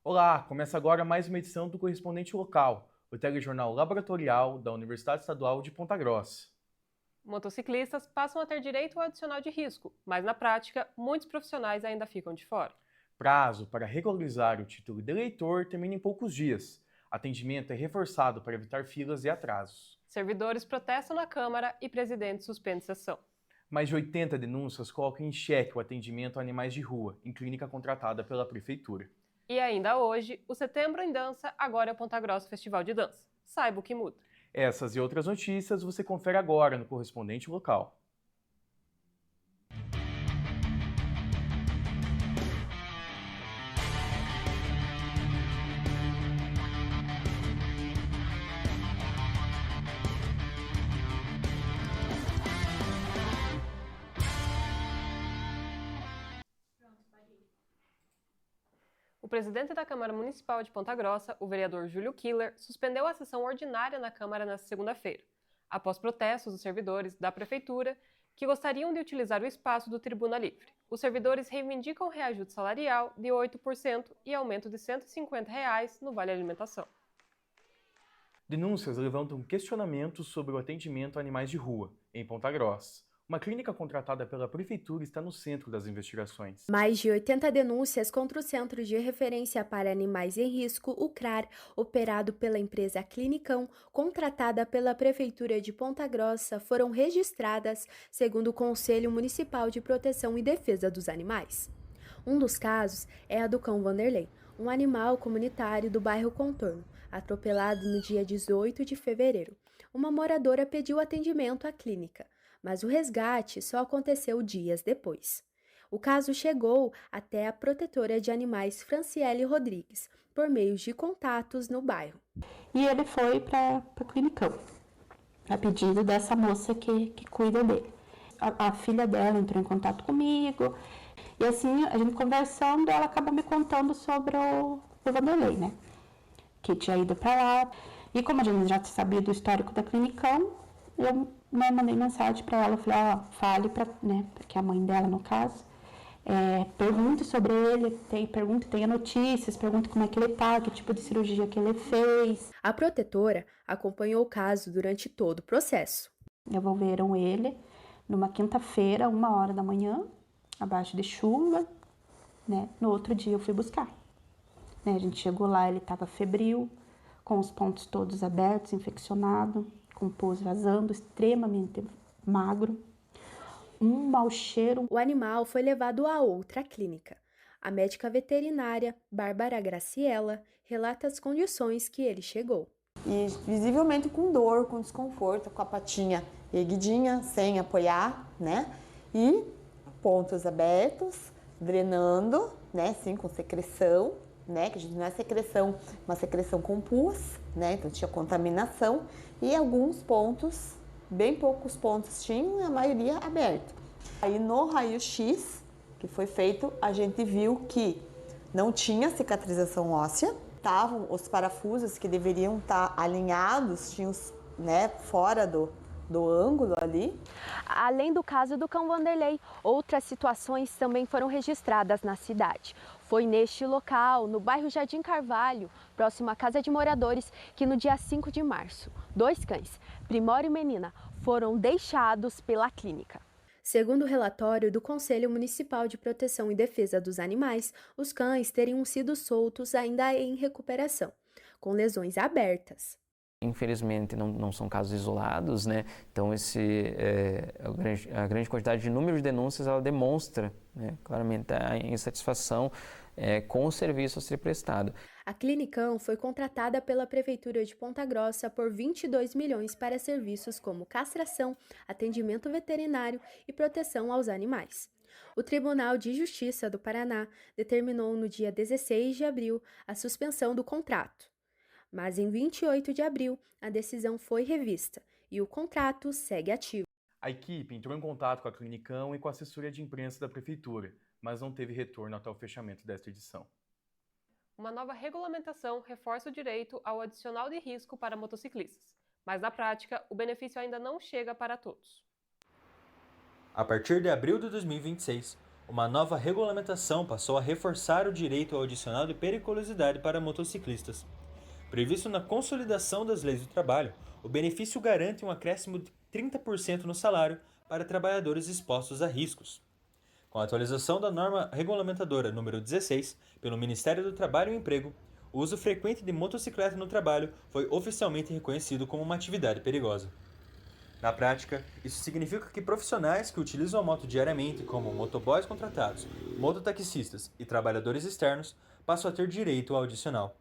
Olá, começa agora mais uma edição do Correspondente Local, o telejornal laboratorial da Universidade Estadual de Ponta Grossa. Motociclistas passam a ter direito ao adicional de risco, mas na prática, muitos profissionais ainda ficam de fora. Prazo para regularizar o título de eleitor termina em poucos dias. Atendimento é reforçado para evitar filas e atrasos. Servidores protestam na Câmara e presidente suspende sessão. Mais de 80 denúncias colocam em xeque o atendimento a animais de rua, em clínica contratada pela Prefeitura. E ainda hoje, o Setembro em Dança agora é o Ponta Grossa Festival de Dança. Saiba o que muda. Essas e outras notícias você confere agora no Correspondente Local. O presidente da Câmara Municipal de Ponta Grossa, o vereador Júlio Killer, suspendeu a sessão ordinária na Câmara nesta segunda-feira, após protestos dos servidores da Prefeitura que gostariam de utilizar o espaço do Tribuna Livre. Os servidores reivindicam reajuste salarial de 8% e aumento de R$ 150 no Vale Alimentação. Denúncias levantam questionamentos sobre o atendimento a animais de rua, em Ponta Grossa. Uma clínica contratada pela Prefeitura está no centro das investigações. Mais de 80 denúncias contra o Centro de Referência para Animais em Risco, o CRAR, operado pela empresa Clinicão, contratada pela Prefeitura de Ponta Grossa, foram registradas, segundo o Conselho Municipal de Proteção e Defesa dos Animais. Um dos casos é a do cão Vanderlei, um animal comunitário do bairro Contorno, atropelado no dia 18 de fevereiro. Uma moradora pediu atendimento à clínica, mas o resgate só aconteceu dias depois. O caso chegou até a protetora de animais Franciele Rodrigues, por meio de contatos no bairro. E ele foi para a Clinicão, a pedido dessa moça que cuida dele. A filha dela entrou em contato comigo, e assim, a gente conversando, ela acabou me contando sobre o Vanderlei, né? Que tinha ido para lá. E como a gente já sabia do histórico da Clinicão, eu mandei mensagem para ela, falei, fale para, né, que é a mãe dela no caso, pergunte sobre ele, tenha notícias, pergunte como é que ele tá, que tipo de cirurgia que ele fez. A protetora acompanhou o caso durante todo o processo. Devolveram ele numa quinta-feira, 1h da manhã, abaixo de chuva, né, no outro dia eu fui buscar. Né, a gente chegou lá, ele estava febril, com os pontos todos abertos, infeccionado, com pus vazando, extremamente magro, um mau cheiro. O animal foi levado a outra clínica. A médica veterinária, Bárbara Graciela, relata as condições que ele chegou. E visivelmente com dor, com desconforto, com a patinha erguidinha, sem apoiar, né? E pontos abertos, drenando, né? Assim, com secreção, né? Que a gente não é secreção, uma secreção com pus, né? Então tinha contaminação e alguns pontos, bem poucos pontos tinham, a maioria aberto. Aí no raio-x que foi feito, a gente viu que não tinha cicatrização óssea, estavam os parafusos que deveriam estar alinhados, tinham, né, fora do ângulo ali. Além do caso do cão Vanderlei, outras situações também foram registradas na cidade. Foi neste local, no bairro Jardim Carvalho, próximo à Casa de Moradores, que no dia 5 de março, 2 cães, Primório e Menina, foram deixados pela clínica. Segundo o relatório do Conselho Municipal de Proteção e Defesa dos Animais, os cães teriam sido soltos ainda em recuperação, com lesões abertas. Infelizmente, não são casos isolados, né? Então, a grande quantidade de número de denúncias, ela demonstra, né, claramente a insatisfação com o serviço a ser prestado. A Clinicão foi contratada pela Prefeitura de Ponta Grossa por 22 milhões para serviços como castração, atendimento veterinário e proteção aos animais. O Tribunal de Justiça do Paraná determinou no dia 16 de abril a suspensão do contrato. Mas em 28 de abril, a decisão foi revista e o contrato segue ativo. A equipe entrou em contato com a Clinicão e com a assessoria de imprensa da Prefeitura, mas não teve retorno até o fechamento desta edição. Uma nova regulamentação reforça o direito ao adicional de risco para motociclistas, mas na prática, o benefício ainda não chega para todos. A partir de abril de 2026, Uma nova regulamentação passou a reforçar o direito ao adicional de periculosidade para motociclistas. Previsto na consolidação das leis do trabalho, o benefício garante um acréscimo de 30% no salário para trabalhadores expostos a riscos. Com a atualização da norma regulamentadora número 16, pelo Ministério do Trabalho e Emprego, o uso frequente de motocicleta no trabalho foi oficialmente reconhecido como uma atividade perigosa. Na prática, isso significa que profissionais que utilizam a moto diariamente, como motoboys contratados, mototaxistas e trabalhadores externos, passam a ter direito ao adicional.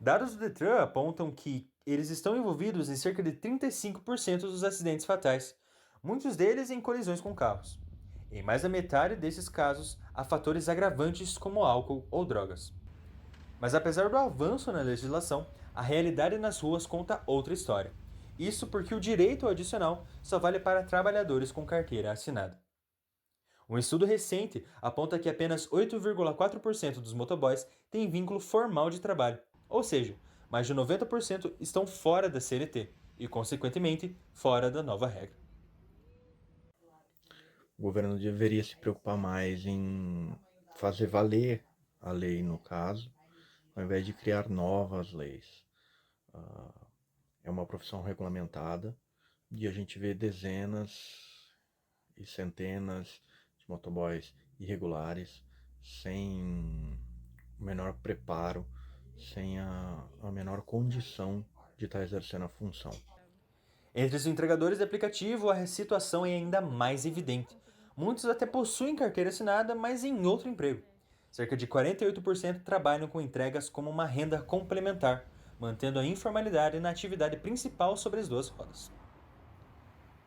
Dados do Detran apontam que eles estão envolvidos em cerca de 35% dos acidentes fatais, muitos deles em colisões com carros. Em mais da metade desses casos, há fatores agravantes como álcool ou drogas. Mas apesar do avanço na legislação, a realidade nas ruas conta outra história. Isso porque o direito ao adicional só vale para trabalhadores com carteira assinada. Um estudo recente aponta que apenas 8,4% dos motoboys têm vínculo formal de trabalho, ou seja, mais de 90% estão fora da CLT e, consequentemente, fora da nova regra. O governo deveria se preocupar mais em fazer valer a lei, no caso, ao invés de criar novas leis. É uma profissão regulamentada e a gente vê dezenas e centenas de motoboys irregulares, sem o menor preparo, sem a menor condição de estar exercendo a função. Entre os entregadores de aplicativo, a situação é ainda mais evidente. Muitos até possuem carteira assinada, mas em outro emprego. Cerca de 48% trabalham com entregas como uma renda complementar, mantendo a informalidade na atividade principal sobre as duas rodas.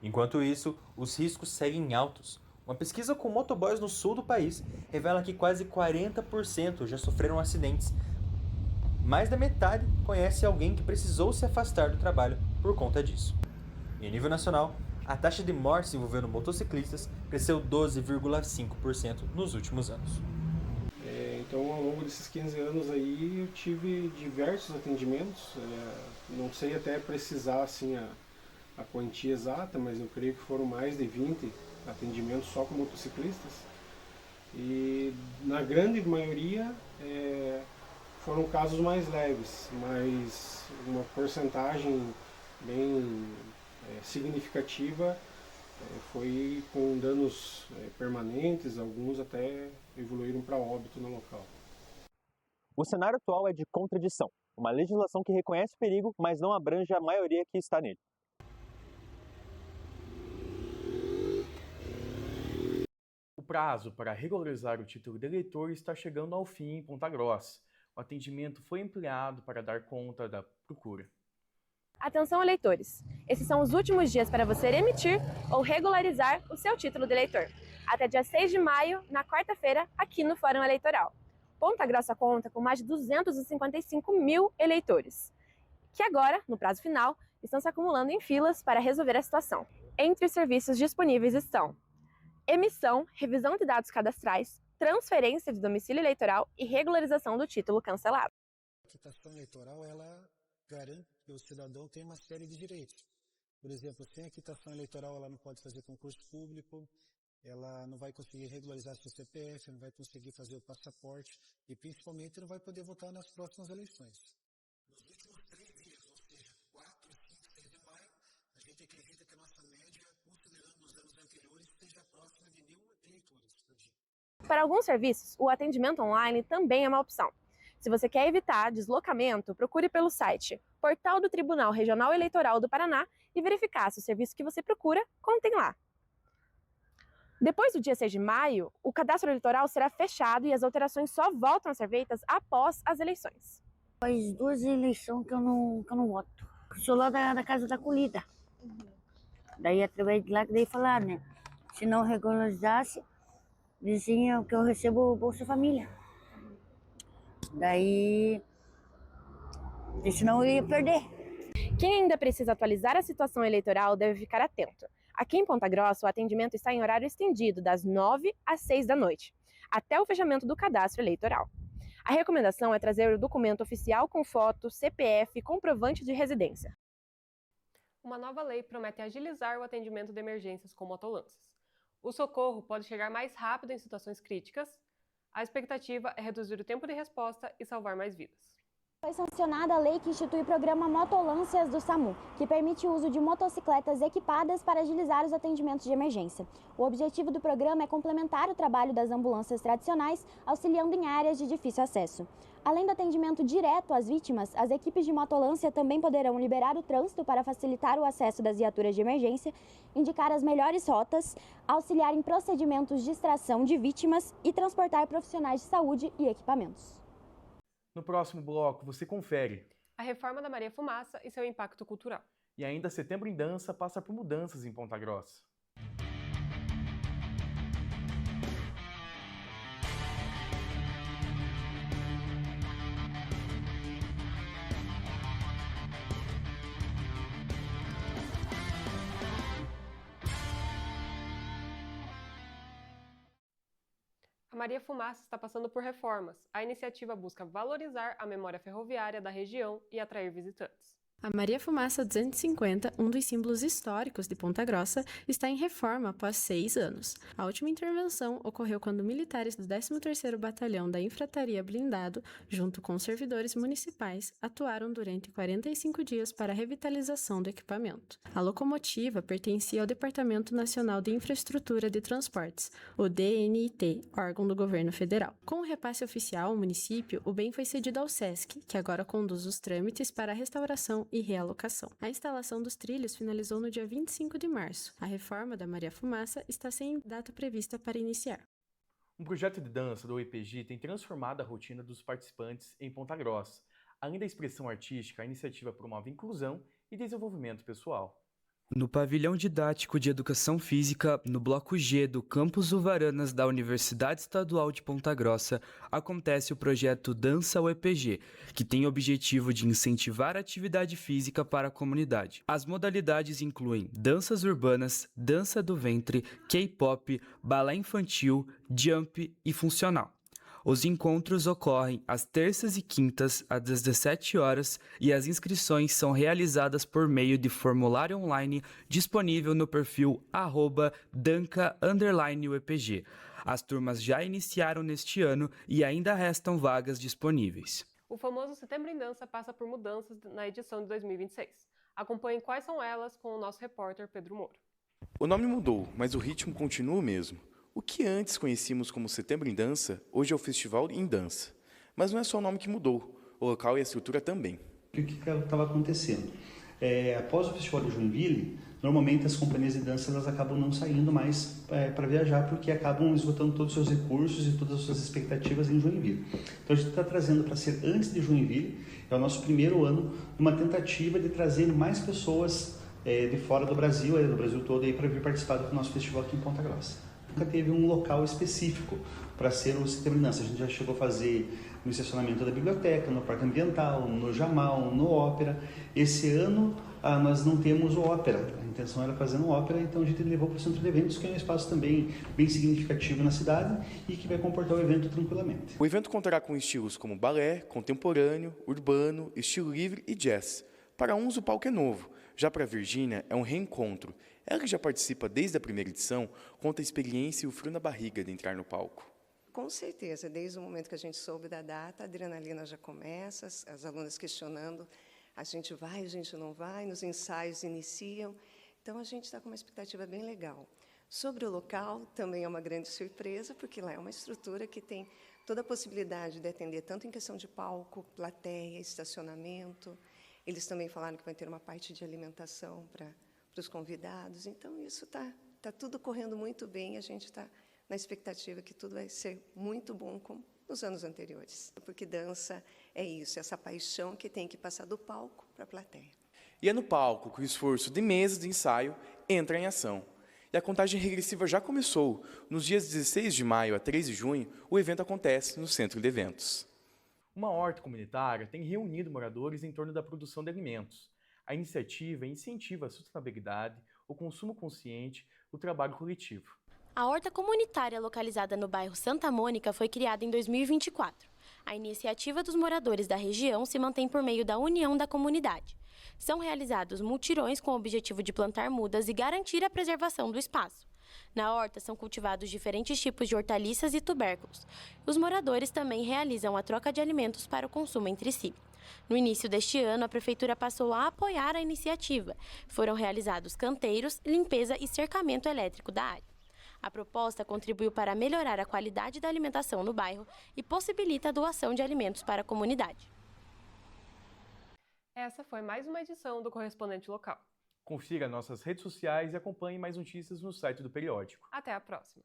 Enquanto isso, os riscos seguem altos. Uma pesquisa com motoboys no sul do país revela que quase 40% já sofreram acidentes. Mais da metade conhece alguém que precisou se afastar do trabalho por conta disso. Em nível nacional, a taxa de mortes envolvendo motociclistas cresceu 12,5% nos últimos anos. Então, ao longo desses 15 anos aí, eu tive diversos atendimentos. Não sei até precisar assim, a quantia exata, mas eu creio que foram mais de 20 atendimentos só com motociclistas. E na grande maioria foram casos mais leves, mas uma porcentagem bem significativa foi com danos permanentes, alguns até evoluíram para óbito no local. O cenário atual é de contradição. Uma legislação que reconhece o perigo, mas não abrange a maioria que está nele. O prazo para regularizar o título de eleitor está chegando ao fim em Ponta Grossa. O atendimento foi ampliado para dar conta da procura. Atenção, eleitores! Esses são os últimos dias para você emitir ou regularizar o seu título de eleitor. Até dia 6 de maio, na quarta-feira, aqui no Fórum Eleitoral. Ponta Grossa conta com mais de 255 mil eleitores, que agora, no prazo final, estão se acumulando em filas para resolver a situação. Entre os serviços disponíveis estão emissão, revisão de dados cadastrais, transferência de domicílio eleitoral e regularização do título cancelado. A quitação eleitoral, ela garante que o cidadão tem uma série de direitos. Por exemplo, sem a quitação eleitoral, ela não pode fazer concurso público, ela não vai conseguir regularizar seu CPF, não vai conseguir fazer o passaporte e, principalmente, não vai poder votar nas próximas eleições. Nos últimos 3 dias, ou seja, 4, 5, 6 de maio, a gente acredita que a nossa média, considerando os anos anteriores, seja próxima de 1.000 eleitores por dia. Para alguns serviços, o atendimento online também é uma opção. Se você quer evitar deslocamento, procure pelo site Portal do Tribunal Regional Eleitoral do Paraná e verificar se o serviço que você procura contém lá. Depois do dia 6 de maio, o cadastro eleitoral será fechado e as alterações só voltam a ser feitas após as eleições. Faz 2 eleições que eu não voto. Sou lá da Casa da Acolhida. Daí, através de lá, que daí falaram, né? Se não regularizasse, diziam que eu recebo o Bolsa Família. Daí, senão eu ia perder. Quem ainda precisa atualizar a situação eleitoral deve ficar atento. Aqui em Ponta Grossa, o atendimento está em horário estendido, das 9 às 6 da noite, até o fechamento do cadastro eleitoral. A recomendação é trazer o documento oficial com foto, CPF e comprovante de residência. Uma nova lei promete agilizar o atendimento de emergências com motolanças. O socorro pode chegar mais rápido em situações críticas. A expectativa é reduzir o tempo de resposta e salvar mais vidas. Foi sancionada a lei que institui o programa Motolâncias do SAMU, que permite o uso de motocicletas equipadas para agilizar os atendimentos de emergência. O objetivo do programa é complementar o trabalho das ambulâncias tradicionais, auxiliando em áreas de difícil acesso. Além do atendimento direto às vítimas, as equipes de motolância também poderão liberar o trânsito para facilitar o acesso das viaturas de emergência, indicar as melhores rotas, auxiliar em procedimentos de extração de vítimas e transportar profissionais de saúde e equipamentos. No próximo bloco, você confere a reforma da Maria Fumaça e seu impacto cultural. E ainda Setembro em Dança passa por mudanças em Ponta Grossa. A Maria Fumaça está passando por reformas. A iniciativa busca valorizar a memória ferroviária da região e atrair visitantes. A Maria Fumaça 250, um dos símbolos históricos de Ponta Grossa, está em reforma após 6 anos. A última intervenção ocorreu quando militares do 13º Batalhão da Infrataria Blindado, junto com servidores municipais, atuaram durante 45 dias para a revitalização do equipamento. A locomotiva pertencia ao Departamento Nacional de Infraestrutura de Transportes, o DNIT, órgão do governo federal. Com o repasse oficial ao município, o bem foi cedido ao SESC, que agora conduz os trâmites para a restauração e realocação. A instalação dos trilhos finalizou no dia 25 de março. A reforma da Maria Fumaça está sem data prevista para iniciar. Um projeto de dança do EPG tem transformado a rotina dos participantes em Ponta Grossa. Além da expressão artística, a iniciativa promove inclusão e desenvolvimento pessoal. No pavilhão didático de Educação Física, no Bloco G do Campus Uvaranas da Universidade Estadual de Ponta Grossa, acontece o projeto Dança UEPG, que tem o objetivo de incentivar a atividade física para a comunidade. As modalidades incluem danças urbanas, dança do ventre, K-pop, balé infantil, jump e funcional. Os encontros ocorrem às terças e quintas, às 17 horas, e as inscrições são realizadas por meio de formulário online disponível no perfil @danca_UEPG. As turmas já iniciaram neste ano e ainda restam vagas disponíveis. O famoso Setembro em Dança passa por mudanças na edição de 2026. Acompanhe quais são elas com o nosso repórter Pedro Moro. O nome mudou, mas o ritmo continua o mesmo. O que antes conhecíamos como Setembro em Dança, hoje é o Festival em Dança. Mas não é só o nome que mudou, o local e a estrutura também. O que estava acontecendo? Após o Festival de Joinville, normalmente as companhias de dança elas acabam não saindo mais para viajar, porque acabam esgotando todos os seus recursos e todas as suas expectativas em Joinville. Então a gente está trazendo para ser antes de Joinville, é o nosso primeiro ano, uma tentativa de trazer mais pessoas de fora do Brasil todo, para vir participar do nosso festival aqui em Ponta Grossa. Nunca teve um local específico para ser o Setembro em Dança. A gente já chegou a fazer no estacionamento da biblioteca, no Parque Ambiental, no Jamal, no Ópera. Esse ano nós não temos o Ópera. A intenção era fazer no Ópera, então a gente levou para o Centro de Eventos, que é um espaço também bem significativo na cidade e que vai comportar o evento tranquilamente. O evento contará com estilos como balé, contemporâneo, urbano, estilo livre e jazz. Para uns o palco é novo, já para a Virgínia é um reencontro. Ela que já participa desde a primeira edição, conta a experiência e o frio na barriga de entrar no palco. Com certeza, desde o momento que a gente soube da data, a adrenalina já começa, as alunas questionando, a gente vai, a gente não vai, nos ensaios iniciam, então a gente está com uma expectativa bem legal. Sobre o local, também é uma grande surpresa, porque lá é uma estrutura que tem toda a possibilidade de atender tanto em questão de palco, plateia, estacionamento. Eles também falaram que vai ter uma parte de alimentação para os convidados, então isso está tudo correndo muito bem, a gente está na expectativa que tudo vai ser muito bom como nos anos anteriores, porque dança é isso, essa paixão que tem que passar do palco para a plateia. E é no palco que o esforço de meses de ensaio entra em ação. E a contagem regressiva já começou. Nos dias 16 de maio a 3 de junho, o evento acontece no Centro de Eventos. Uma horta comunitária tem reunido moradores em torno da produção de alimentos. A iniciativa incentiva a sustentabilidade, o consumo consciente, o trabalho coletivo. A horta comunitária localizada no bairro Santa Mônica foi criada em 2024. A iniciativa dos moradores da região se mantém por meio da união da comunidade. São realizados mutirões com o objetivo de plantar mudas e garantir a preservação do espaço. Na horta são cultivados diferentes tipos de hortaliças e tubérculos. Os moradores também realizam a troca de alimentos para o consumo entre si. No início deste ano, a Prefeitura passou a apoiar a iniciativa. Foram realizados canteiros, limpeza e cercamento elétrico da área. A proposta contribuiu para melhorar a qualidade da alimentação no bairro e possibilita a doação de alimentos para a comunidade. Essa foi mais uma edição do Correspondente Local. Confira nossas redes sociais e acompanhe mais notícias no site do periódico. Até a próxima!